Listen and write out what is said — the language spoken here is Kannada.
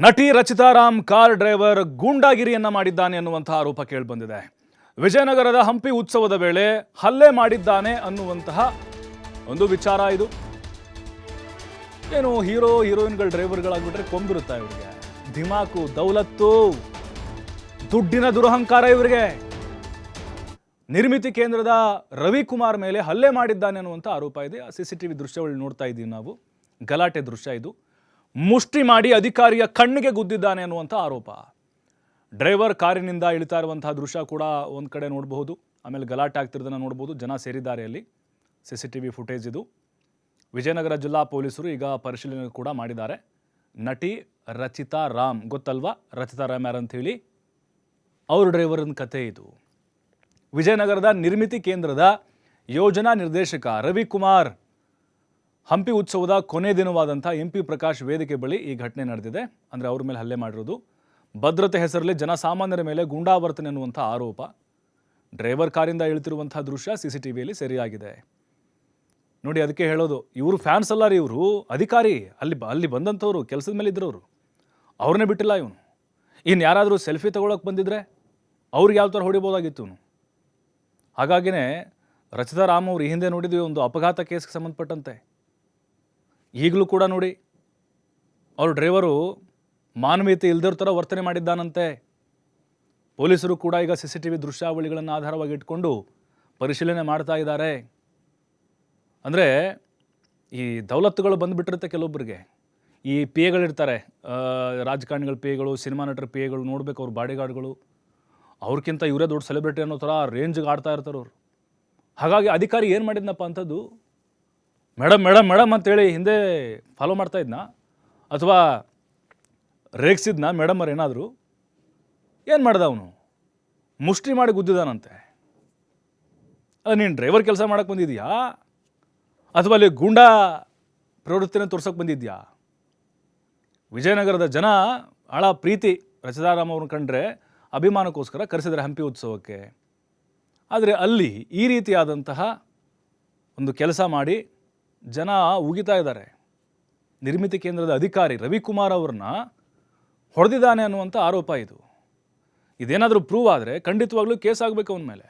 ನಟಿ ರಚಿತಾ ರಾಮ್ ಕಾರ್ ಡ್ರೈವರ್ ಗೂಂಡಾಗಿರಿಯನ್ನ ಮಾಡಿದ್ದಾನೆ ಅನ್ನುವಂತಹ ಆರೋಪ ಕೇಳಿಬಂದಿದೆ. ವಿಜಯನಗರದ ಹಂಪಿ ಉತ್ಸವದ ವೇಳೆ ಹಲ್ಲೆ ಮಾಡಿದ್ದಾನೆ ಅನ್ನುವಂತಹ ಒಂದು ವಿಚಾರ ಇದು. ಏನು ಹೀರೋ ಹೀರೋಯಿನ್ಗಳ ಡ್ರೈವರ್ಗಳಾಗ್ಬಿಟ್ರೆ ಕೊಂಬಿರುತ್ತಾ ಇವರಿಗೆ? ಧಿಮಾಕು, ದೌಲತ್ತು, ದುಡ್ಡಿನ ದುರಹಂಕಾರ ಇವರಿಗೆ. ನಿರ್ಮಿತಿ ಕೇಂದ್ರದ ರವಿಕುಮಾರ್ ಮೇಲೆ ಹಲ್ಲೆ ಮಾಡಿದ್ದಾನೆ ಅನ್ನುವಂಥ ಆರೋಪ ಇದೆ. CCTV ದೃಶ್ಯಗಳು ನೋಡ್ತಾ ಇದ್ದೀವಿ ನಾವು. ಗಲಾಟೆ ದೃಶ್ಯ ಇದು. ಮುಷ್ಟಿ ಮಾಡಿ ಅಧಿಕಾರಿಯ ಕಣ್ಣಿಗೆ ಗುದ್ದಿದ್ದಾನೆ ಅನ್ನುವಂಥ ಆರೋಪ. ಡ್ರೈವರ್ ಕಾರಿನಿಂದ ಇಳಿತಾ ಇರುವಂತಹ ದೃಶ್ಯ ಕೂಡ ಒಂದು ಕಡೆ ನೋಡಬಹುದು. ಆಮೇಲೆ ಗಲಾಟೆ ಆಗ್ತಿರೋದನ್ನು ನೋಡ್ಬೋದು. ಜನ ಸೇರಿದ್ದಾರೆ ಅಲ್ಲಿ. CCTV ಫುಟೇಜ್ ಇದು. ವಿಜಯನಗರ ಜಿಲ್ಲಾ ಪೊಲೀಸರು ಈಗ ಪರಿಶೀಲನೆ ಕೂಡ ಮಾಡಿದ್ದಾರೆ. ನಟಿ ರಚಿತಾ ರಾಮ್ ಗೊತ್ತಲ್ವಾ? ರಚಿತಾ ರಾಮ್ ಯಾರಂಥೇಳಿ ಅವ್ರ ಡ್ರೈವರ್ನ ಕತೆ ಇದು. ವಿಜಯನಗರದ ನಿರ್ಮಿತಿ ಕೇಂದ್ರದ ಯೋಜನಾ ನಿರ್ದೇಶಕ ರವಿಕುಮಾರ್ ಹಂಪಿ ಉತ್ಸವದ ಕೊನೆ ದಿನವಾದಂಥ MP ಪ್ರಕಾಶ್ ವೇದಿಕೆ ಬಳಿ ಈ ಘಟನೆ ನಡೆದಿದೆ. ಅಂದರೆ ಅವ್ರ ಮೇಲೆ ಹಲ್ಲೆ ಮಾಡಿರೋದು. ಭದ್ರತೆ ಹೆಸರಲ್ಲಿ ಜನಸಾಮಾನ್ಯರ ಮೇಲೆ ಗೂಂಡಾವರ್ತನೆ ಅನ್ನುವಂಥ ಆರೋಪ. ಡ್ರೈವರ್ ಕಾರಿಂದ ಇಳಿತಿರುವಂಥ ದೃಶ್ಯ CCTVಯಲ್ಲಿ ಸೆರೆಯಾಗಿದೆ ನೋಡಿ. ಅದಕ್ಕೆ ಹೇಳೋದು, ಇವರು ಫ್ಯಾನ್ಸ್ ಅಲ್ಲ ರೀ, ಇವರು ಅಧಿಕಾರಿ. ಅಲ್ಲಿ ಬಂದಂಥವ್ರು, ಕೆಲಸದ ಮೇಲೆ ಇದ್ರವರು, ಅವ್ರನ್ನೇ ಬಿಟ್ಟಿಲ್ಲ ಇವನು. ಇನ್ನು ಯಾರಾದರೂ ಸೆಲ್ಫಿ ತಗೊಳಕ್ಕೆ ಬಂದಿದ್ರೆ ಅವ್ರಿಗೆ ಯಾವ ಥರ ಹೊಡಿಬೋದಾಗಿತ್ತು ಇವನು. ಹಾಗಾಗಿನೇ ರಚಿತಾ ರಾಮ್ ಅವರು ಈ ಹಿಂದೆ ನೋಡಿದ್ವಿ ಒಂದು ಅಪಘಾತ ಕೇಸ್ಗೆ ಸಂಬಂಧಪಟ್ಟಂತೆ. ಈಗಲೂ ಕೂಡ ನೋಡಿ, ಅವ್ರ ಡ್ರೈವರು ಮಾನವೀಯತೆ ಇಲ್ದಿರೋ ಥರ ವರ್ತನೆ ಮಾಡಿದ್ದಾನಂತೆ. ಪೊಲೀಸರು ಕೂಡ ಈಗ CCTV ದೃಶ್ಯಾವಳಿಗಳನ್ನು ಆಧಾರವಾಗಿ ಇಟ್ಕೊಂಡು ಪರಿಶೀಲನೆ ಮಾಡ್ತಾ ಇದ್ದಾರೆ. ಅಂದರೆ ಈ ದೌಲತ್ತುಗಳು ಬಂದುಬಿಟ್ಟಿರುತ್ತೆ ಕೆಲವೊಬ್ಬರಿಗೆ. ಈ PAಗಳಿರ್ತಾರೆ, ರಾಜಕಾರಣಿಗಳ PAಗಳು, ಸಿನಿಮಾ ನಟರ PAಗಳು, ನೋಡ್ಬೇಕು ಅವ್ರ ಬಾಡಿಗಾರ್ಡ್ಗಳು. ಅವ್ರಿಗಿಂತ ಇವರೇ ದೊಡ್ಡ ಸೆಲೆಬ್ರಿಟಿ ಅನ್ನೋ ಥರ ರೇಂಜ್ಗೆ ಆಡ್ತಾ ಇರ್ತಾರೆ ಅವರು. ಹಾಗಾಗಿ ಅಧಿಕಾರಿ ಏನು ಮಾಡಿದ್ನಪ್ಪ ಅಂಥದ್ದು, ಮೇಡಮ್ ಮೇಡಮ್ ಮೇಡಮ್ ಅಂತೇಳಿ ಹಿಂದೆ ಫಾಲೋ ಮಾಡ್ತಾ ಇದ್ನಾ, ಅಥವಾ ರೇಗಿಸಿದ್ನಾ ಮೇಡಮ್ ಅವ್ರು ಏನಾದರೂ? ಏನು ಮಾಡ್ದ ಅವನು? ಮುಷ್ಟಿ ಮಾಡಿ ಗುದ್ದಿದಾನಂತೆ. ಅಲ್ಲ, ನೀನು ಡ್ರೈವರ್ ಕೆಲಸ ಮಾಡೋಕ್ಕೆ ಬಂದಿದ್ಯಾ ಅಥವಾ ಅಲ್ಲಿ ಗೂಂಡಾ ಪ್ರವೃತ್ತಿನ ತೋರ್ಸೋಕ್ಕೆ ಬಂದಿದ್ಯಾ? ವಿಜಯನಗರದ ಜನ ಭಾಳ ಪ್ರೀತಿ ರಚಿತಾ ರಾಮ್ ಅವ್ರನ್ನ ಕಂಡ್ರೆ ಅಭಿಮಾನಕ್ಕೋಸ್ಕರ ಕರೆಸಿದರೆ ಹಂಪಿ ಉತ್ಸವಕ್ಕೆ. ಆದರೆ ಅಲ್ಲಿ ಈ ರೀತಿಯಾದಂತಹ ಒಂದು ಕೆಲಸ ಮಾಡಿ ಜನ ಉಗಿತಾ ಇದ್ದಾರೆ. ನಿರ್ಮಿತಿ ಕೇಂದ್ರದ ಅಧಿಕಾರಿ ರವಿಕುಮಾರ್ ಅವ್ರನ್ನ ಹೊಡೆದಿದ್ದಾನೆ ಅನ್ನುವಂಥ ಆರೋಪ ಇದು. ಇದೇನಾದರೂ ಪ್ರೂವ್ ಆದರೆ ಖಂಡಿತವಾಗ್ಲೂ ಕೇಸ್ ಆಗಬೇಕು ಅವನ ಮೇಲೆ.